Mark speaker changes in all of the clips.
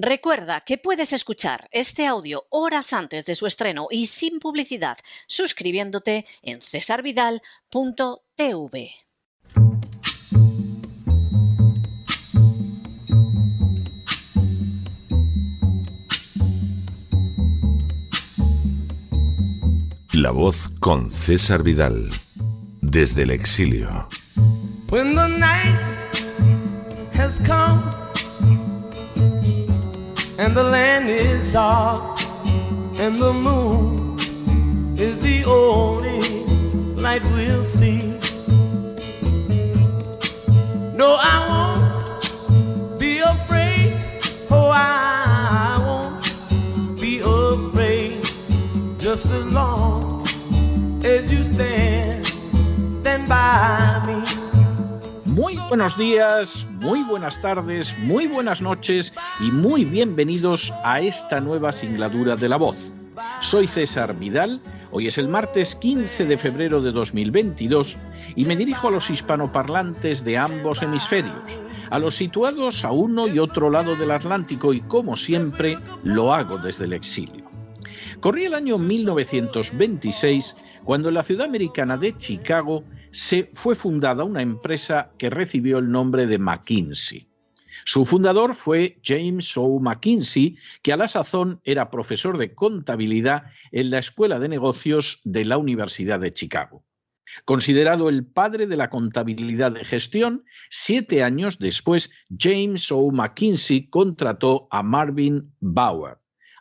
Speaker 1: Recuerda que puedes escuchar este audio horas antes de su estreno y sin publicidad suscribiéndote en cesarvidal.tv.
Speaker 2: La Voz con César Vidal, desde el exilio.
Speaker 3: When the night has come and the land is dark and the moon is the only light we'll see. No, I won't be afraid. Oh, I won't be afraid. Just as long as you stand by me.
Speaker 4: Muy buenos días, muy buenas tardes, muy buenas noches y muy bienvenidos a esta nueva singladura de La Voz. Soy César Vidal, hoy es el martes 15 de febrero de 2022 y me dirijo a los hispanoparlantes de ambos hemisferios, a los situados a uno y otro lado del Atlántico y, como siempre, lo hago desde el exilio. Corría el año 1926 cuando en la ciudad americana de Chicago se fue fundada una empresa que recibió el nombre de McKinsey. Su fundador fue James O. McKinsey, que a la sazón era profesor de contabilidad en la Escuela de Negocios de la Universidad de Chicago. Considerado el padre de la contabilidad de gestión, 7 años después James O. McKinsey contrató a Marvin Bower.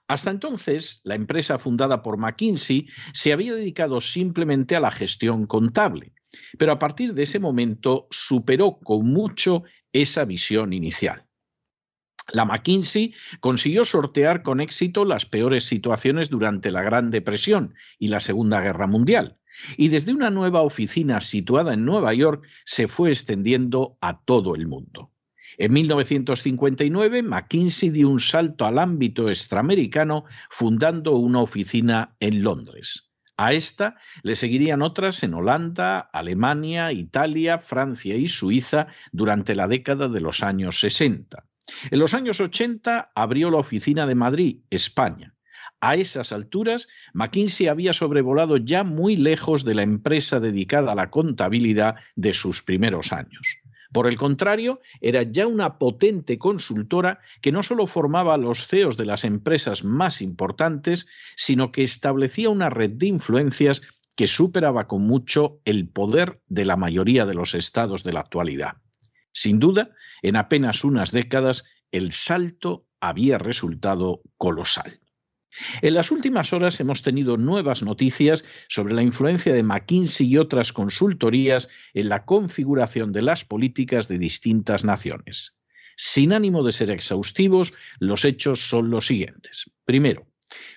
Speaker 4: Hasta entonces, la empresa fundada por McKinsey se había dedicado simplemente a la gestión contable, pero a partir de ese momento superó con mucho esa visión inicial. La McKinsey consiguió sortear con éxito las peores situaciones durante la Gran Depresión y la Segunda Guerra Mundial, y desde una nueva oficina situada en Nueva York se fue extendiendo a todo el mundo. En 1959, McKinsey dio un salto al ámbito extraamericano fundando una oficina en Londres. A esta le seguirían otras en Holanda, Alemania, Italia, Francia y Suiza durante la década de los años 60. En los años 80 abrió la oficina de Madrid, España. A esas alturas, McKinsey había sobrevolado ya muy lejos de la empresa dedicada a la contabilidad de sus primeros años. Por el contrario, era ya una potente consultora que no solo formaba a los CEOs de las empresas más importantes, sino que establecía una red de influencias que superaba con mucho el poder de la mayoría de los estados de la actualidad. Sin duda, en apenas unas décadas, el salto había resultado colosal. En las últimas horas hemos tenido nuevas noticias sobre la influencia de McKinsey y otras consultorías en la configuración de las políticas de distintas naciones. Sin ánimo de ser exhaustivos, los hechos son los siguientes. Primero,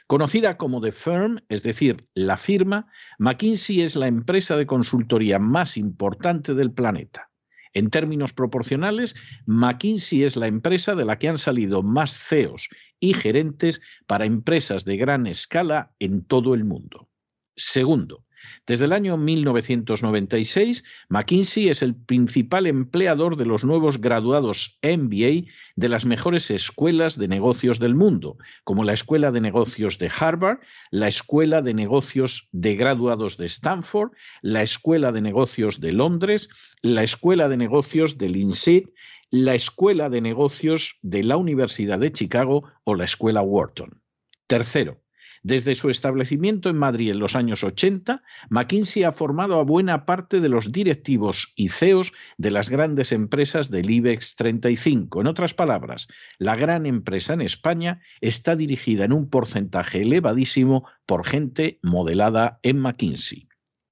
Speaker 4: conocida como The Firm, es decir, la firma, McKinsey es la empresa de consultoría más importante del planeta. En términos proporcionales, McKinsey es la empresa de la que han salido más CEOs y gerentes para empresas de gran escala en todo el mundo. Segundo, desde el año 1996, McKinsey es el principal empleador de los nuevos graduados MBA de las mejores escuelas de negocios del mundo, como la Escuela de Negocios de Harvard, la Escuela de Negocios de Graduados de Stanford, la Escuela de Negocios de Londres, la Escuela de Negocios de INSEAD, la Escuela de Negocios de la Universidad de Chicago o la Escuela Wharton. Tercero, desde su establecimiento en Madrid en los años 80, McKinsey ha formado a buena parte de los directivos y CEOs de las grandes empresas del IBEX 35. En otras palabras, la gran empresa en España está dirigida en un porcentaje elevadísimo por gente modelada en McKinsey.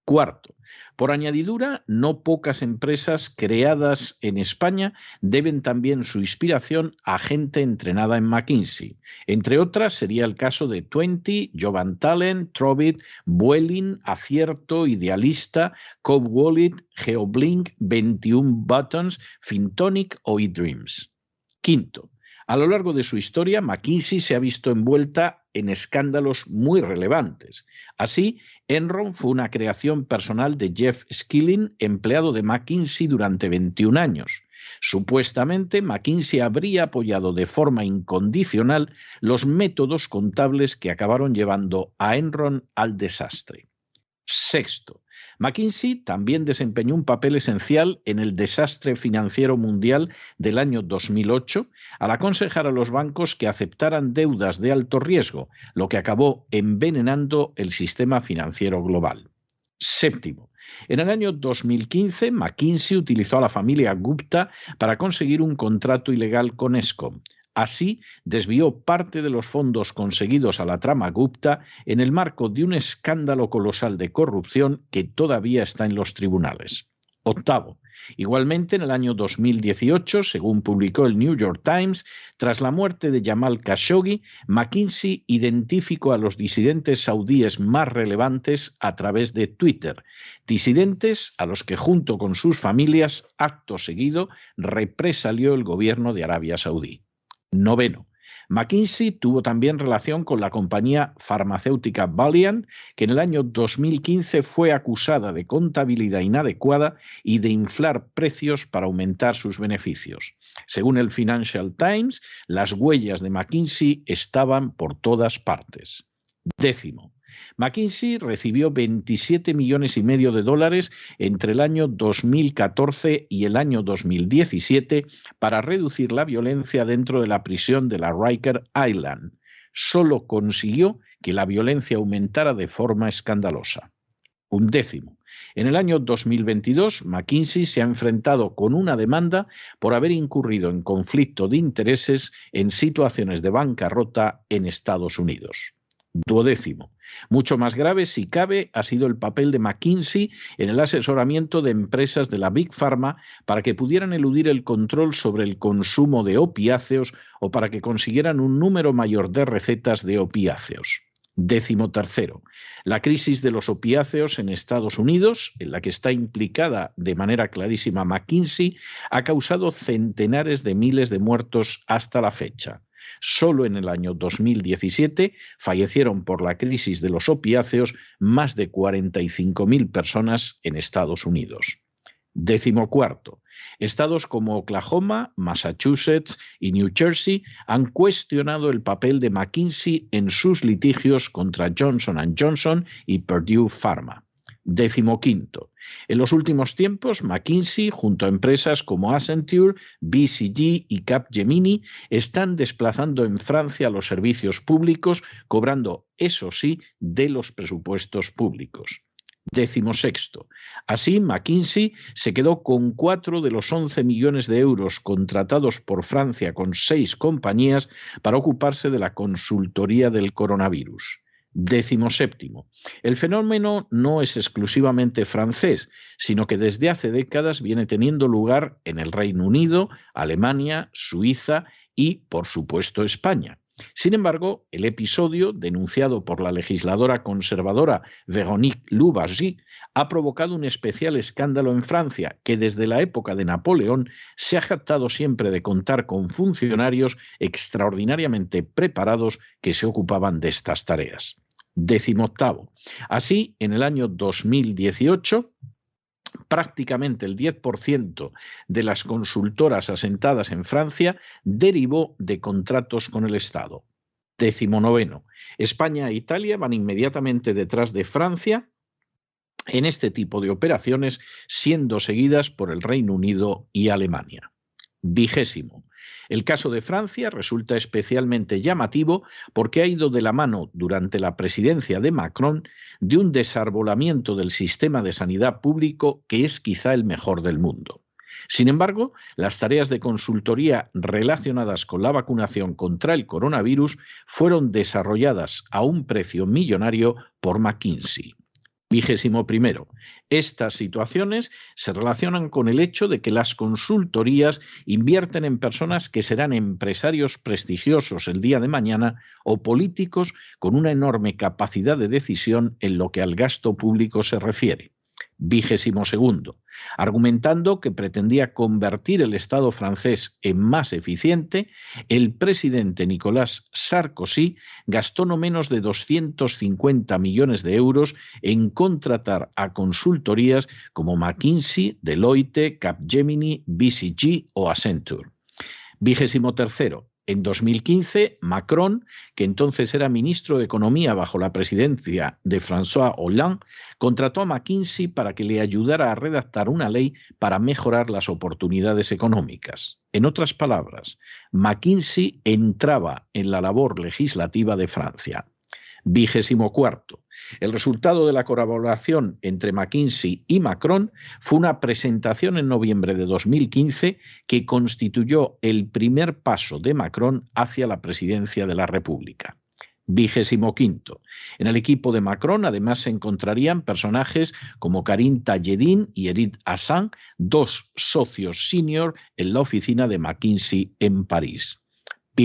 Speaker 4: Cuarto, por añadidura, no pocas empresas creadas en España deben también su inspiración a gente entrenada en McKinsey. Entre otras sería el caso de Twenty, Jovan Talent, Trovit, Vueling, Acierto, Idealista, Cobb Wallet, Geoblink, 21 Buttons, Fintonic o eDreams. Quinto, a lo largo de su historia, McKinsey se ha visto envuelta en escándalos muy relevantes. Así, Enron fue una creación personal de Jeff Skilling, empleado de McKinsey durante 21 años. Supuestamente, McKinsey habría apoyado de forma incondicional los métodos contables que acabaron llevando a Enron al desastre. Sexto, McKinsey también desempeñó un papel esencial en el desastre financiero mundial del año 2008 al aconsejar a los bancos que aceptaran deudas de alto riesgo, lo que acabó envenenando el sistema financiero global. Séptimo, en el año 2015, McKinsey utilizó a la familia Gupta para conseguir un contrato ilegal con Eskom. Así, desvió parte de los fondos conseguidos a la trama Gupta en el marco de un escándalo colosal de corrupción que todavía está en los tribunales. Octavo, igualmente en el año 2018, según publicó el New York Times, tras la muerte de Jamal Khashoggi, McKinsey identificó a los disidentes saudíes más relevantes a través de Twitter, disidentes a los que junto con sus familias, acto seguido, represalió el gobierno de Arabia Saudí. Noveno, McKinsey tuvo también relación con la compañía farmacéutica Valeant, que en el año 2015 fue acusada de contabilidad inadecuada y de inflar precios para aumentar sus beneficios. Según el Financial Times, las huellas de McKinsey estaban por todas partes. Décimo, McKinsey recibió 27,5 millones de dólares entre el año 2014 y el año 2017 para reducir la violencia dentro de la prisión de la Rikers Island. Solo consiguió que la violencia aumentara de forma escandalosa. Undécimo, en el año 2022, McKinsey se ha enfrentado con una demanda por haber incurrido en conflicto de intereses en situaciones de bancarrota en Estados Unidos. Duodécimo, mucho más grave, si cabe, ha sido el papel de McKinsey en el asesoramiento de empresas de la Big Pharma para que pudieran eludir el control sobre el consumo de opiáceos o para que consiguieran un número mayor de recetas de opiáceos. Décimo tercero, la crisis de los opiáceos en Estados Unidos, en la que está implicada de manera clarísima McKinsey, ha causado centenares de miles de muertos hasta la fecha. Solo en el año 2017 fallecieron por la crisis de los opiáceos más de 45,000 personas en Estados Unidos. Décimo cuarto, estados como Oklahoma, Massachusetts y New Jersey han cuestionado el papel de McKinsey en sus litigios contra Johnson & Johnson y Purdue Pharma. Décimo quinto, en los últimos tiempos, McKinsey, junto a empresas como Accenture, BCG y Capgemini, están desplazando en Francia los servicios públicos, cobrando, eso sí, de los presupuestos públicos. Décimo sexto. Así, McKinsey se quedó con 4 de los 11 millones de euros contratados por Francia con 6 compañías para ocuparse de la consultoría del coronavirus. Décimo séptimo. El fenómeno no es exclusivamente francés, sino que desde hace décadas viene teniendo lugar en el Reino Unido, Alemania, Suiza y, por supuesto, España. Sin embargo, el episodio, denunciado por la legisladora conservadora Véronique Louwagie, ha provocado un especial escándalo en Francia, que desde la época de Napoleón se ha jactado siempre de contar con funcionarios extraordinariamente preparados que se ocupaban de estas tareas. Décimo octavo. Así, en el año 2018, prácticamente el 10% de las consultoras asentadas en Francia derivó de contratos con el Estado. Décimo noveno. España e Italia van inmediatamente detrás de Francia en este tipo de operaciones, siendo seguidas por el Reino Unido y Alemania. Vigésimo. El caso de Francia resulta especialmente llamativo porque ha ido de la mano durante la presidencia de Macron de un desarbolamiento del sistema de sanidad público que es quizá el mejor del mundo. Sin embargo, las tareas de consultoría relacionadas con la vacunación contra el coronavirus fueron desarrolladas a un precio millonario por McKinsey. 21. Estas situaciones se relacionan con el hecho de que las consultorías invierten en personas que serán empresarios prestigiosos el día de mañana o políticos con una enorme capacidad de decisión en lo que al gasto público se refiere. XXII, argumentando que pretendía convertir el Estado francés en más eficiente. El presidente Nicolas Sarkozy gastó no menos de 250 millones de euros en contratar a consultorías como McKinsey, Deloitte, Capgemini, BCG o Accenture. XXIII. En 2015, Macron, que entonces era ministro de Economía bajo la presidencia de François Hollande, contrató a McKinsey para que le ayudara a redactar una ley para mejorar las oportunidades económicas. En otras palabras, McKinsey entraba en la labor legislativa de Francia. XXIV. El resultado de la colaboración entre McKinsey y Macron fue una presentación en noviembre de 2015 que constituyó el primer paso de Macron hacia la presidencia de la República. XXV. En el equipo de Macron además se encontrarían personajes como Karim Tayedin y Edith Hassan, dos socios senior en la oficina de McKinsey en París.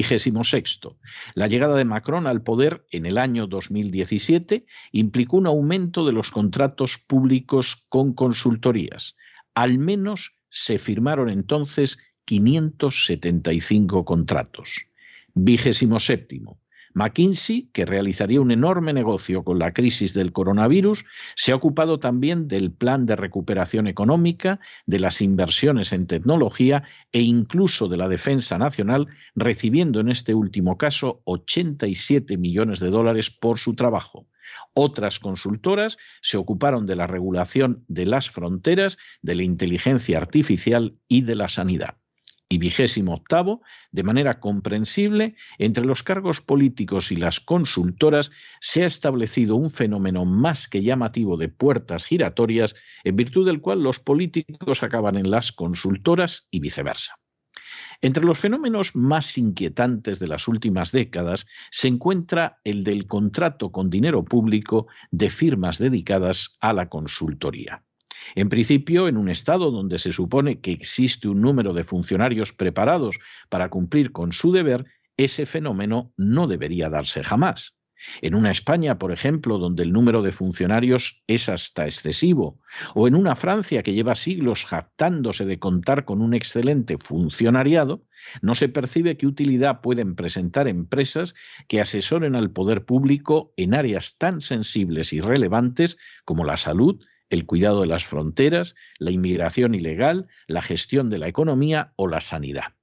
Speaker 4: XXVI. La llegada de Macron al poder en el año 2017 implicó un aumento de los contratos públicos con consultorías. Al menos se firmaron entonces 575 contratos. XXVII. McKinsey, que realizaría un enorme negocio con la crisis del coronavirus, se ha ocupado también del plan de recuperación económica, de las inversiones en tecnología e incluso de la defensa nacional, recibiendo en este último caso 87 millones de dólares por su trabajo. Otras consultoras se ocuparon de la regulación de las fronteras, de la inteligencia artificial y de la sanidad. Y XXVIII, de manera comprensible, entre los cargos políticos y las consultoras se ha establecido un fenómeno más que llamativo de puertas giratorias, en virtud del cual los políticos acaban en las consultoras y viceversa. Entre los fenómenos más inquietantes de las últimas décadas se encuentra el del contrato con dinero público de firmas dedicadas a la consultoría. En principio, en un Estado donde se supone que existe un número de funcionarios preparados para cumplir con su deber, ese fenómeno no debería darse jamás. En una España, por ejemplo, donde el número de funcionarios es hasta excesivo, o en una Francia que lleva siglos jactándose de contar con un excelente funcionariado, no se percibe qué utilidad pueden presentar empresas que asesoren al poder público en áreas tan sensibles y relevantes como la salud, el cuidado de las fronteras, la inmigración ilegal, la gestión de la economía o la sanidad.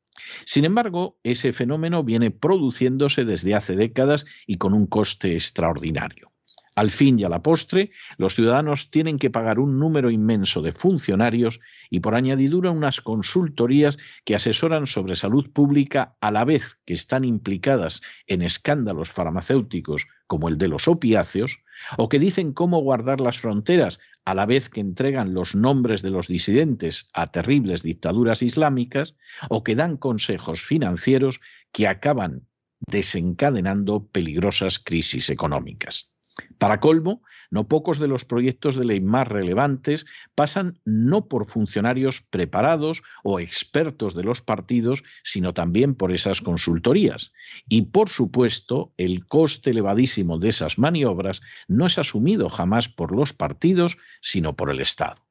Speaker 4: Sin embargo, ese fenómeno viene produciéndose desde hace décadas y con un coste extraordinario. Al fin y a la postre, los ciudadanos tienen que pagar un número inmenso de funcionarios y por añadidura unas consultorías que asesoran sobre salud pública a la vez que están implicadas en escándalos farmacéuticos como el de los opiáceos, o que dicen cómo guardar las fronteras a la vez que entregan los nombres de los disidentes a terribles dictaduras islámicas, o que dan consejos financieros que acaban desencadenando peligrosas crisis económicas. Para colmo, no pocos de los proyectos de ley más relevantes pasan no por funcionarios preparados o expertos de los partidos, sino también por esas consultorías. Y, por supuesto, el coste elevadísimo de esas maniobras no es asumido jamás por los partidos, sino por el Estado.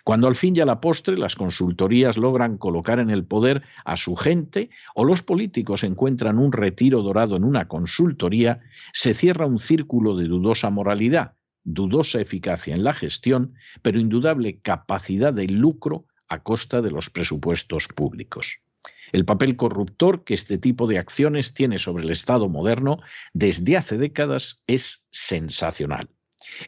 Speaker 4: Cuando al fin y a la postre las consultorías logran colocar en el poder a su gente o los políticos encuentran un retiro dorado en una consultoría, se cierra un círculo de dudosa moralidad, dudosa eficacia en la gestión, pero indudable capacidad de lucro a costa de los presupuestos públicos. El papel corruptor que este tipo de acciones tiene sobre el Estado moderno desde hace décadas es sensacional.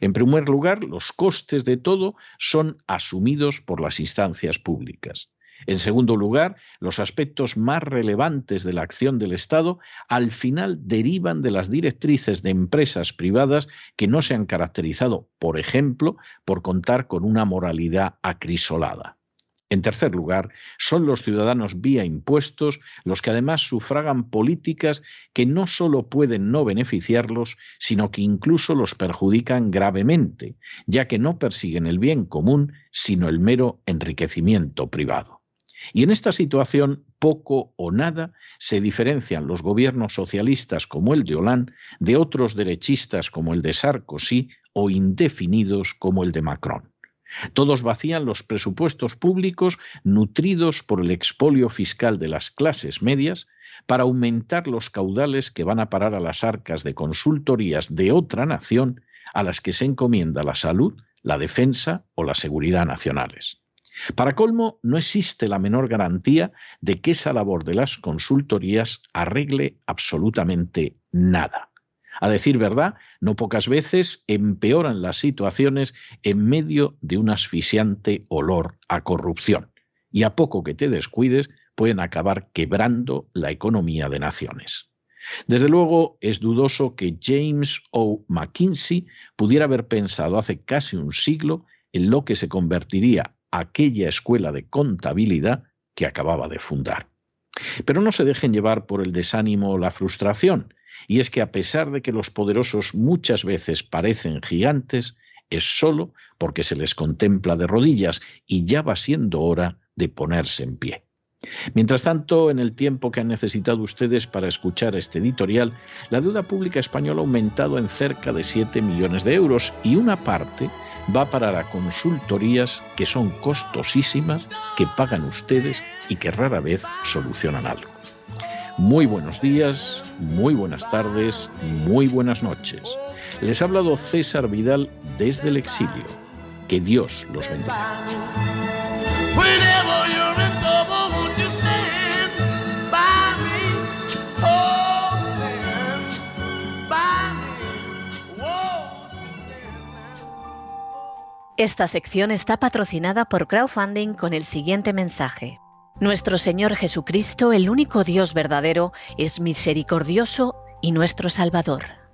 Speaker 4: En primer lugar, los costes de todo son asumidos por las instancias públicas. En segundo lugar, los aspectos más relevantes de la acción del Estado al final derivan de las directrices de empresas privadas que no se han caracterizado, por ejemplo, por contar con una moralidad acrisolada. En tercer lugar, son los ciudadanos vía impuestos los que además sufragan políticas que no solo pueden no beneficiarlos, sino que incluso los perjudican gravemente, ya que no persiguen el bien común, sino el mero enriquecimiento privado. Y en esta situación, poco o nada se diferencian los gobiernos socialistas como el de Hollande de otros derechistas como el de Sarkozy o indefinidos como el de Macron. Todos vacían los presupuestos públicos nutridos por el expolio fiscal de las clases medias para aumentar los caudales que van a parar a las arcas de consultorías de otra nación a las que se encomienda la salud, la defensa o la seguridad nacionales. Para colmo, no existe la menor garantía de que esa labor de las consultorías arregle absolutamente nada. A decir verdad, no pocas veces empeoran las situaciones en medio de un asfixiante olor a corrupción. Y a poco que te descuides, pueden acabar quebrando la economía de naciones. Desde luego, es dudoso que James O. McKinsey pudiera haber pensado hace casi un siglo en lo que se convertiría aquella escuela de contabilidad que acababa de fundar. Pero no se dejen llevar por el desánimo o la frustración, y es que a pesar de que los poderosos muchas veces parecen gigantes, es solo porque se les contempla de rodillas y ya va siendo hora de ponerse en pie. Mientras tanto, en el tiempo que han necesitado ustedes para escuchar este editorial, la deuda pública española ha aumentado en cerca de 7 millones de euros y una parte va a parar a consultorías que son costosísimas, que pagan ustedes y que rara vez solucionan algo. Muy buenos días, muy buenas tardes, muy buenas noches. Les ha hablado César Vidal desde el exilio. Que Dios los bendiga.
Speaker 1: Esta sección está patrocinada por crowdfunding con el siguiente mensaje. Nuestro Señor Jesucristo, el único Dios verdadero, es misericordioso y nuestro Salvador.